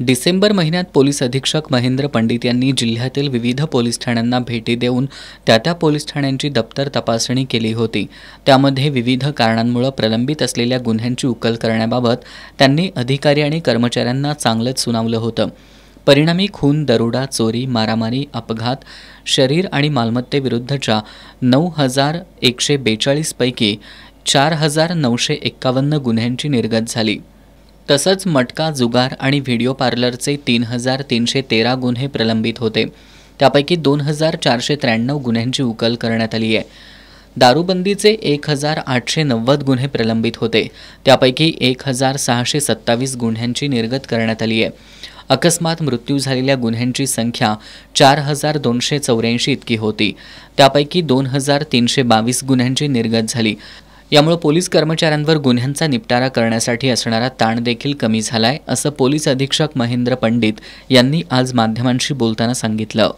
डिसेंबर महिन्यात पोलीस अधीक्षक महेंद्र पंडित यांनी जिल्ह्यातील विविध पोलीस ठाण्यांना भेटी देऊन त्या पोलीस ठाण्यांची दप्तर तपासणी केली होती। त्यामध्ये विविध कारणांमुळे प्रलंबित असलेल्या गुन्ह्यांची उकल करण्याबाबत त्यांनी अधिकारी आणि कर्मचाऱ्यांना चांगलंच सुनावलं होतं। परिणामी खून, दरोडा, चोरी, मारामारी, अपघात, शरीर आणि मालमत्तेविरुद्धच्या 9,142 पैकी 4,951 गुन्ह्यांची निर्गत झाली। तसंच मटका, जुगार आणि व्हिडिओ पार्लरचे 3,313 गुन्हे प्रलंबित होते। त्यापैकी 2,493 गुन्ह्यांची उकल करण्यात आली आहे। दारूबंदीचे 1,890 गुन्हे प्रलंबित होते। त्यापैकी 1,627 गुन्ह्यांची निर्गत करण्यात आली आहे। अकस्मात मृत्यू झालेल्या गुन्ह्यांची संख्या 4,284 इतकी होती। त्यापैकी 2,322 गुन्ह्यांची निर्गत झाली। यामुळे पोलीस कर्मचाऱ्यांवर गुन्ह्यांचा निपटारा करण्यासाठी असणारा ताण देखील कमी झालाय, असं पोलीस अधीक्षक महेंद्र पंडित यांनी आज माध्यमांशी बोलताना सांगितलं।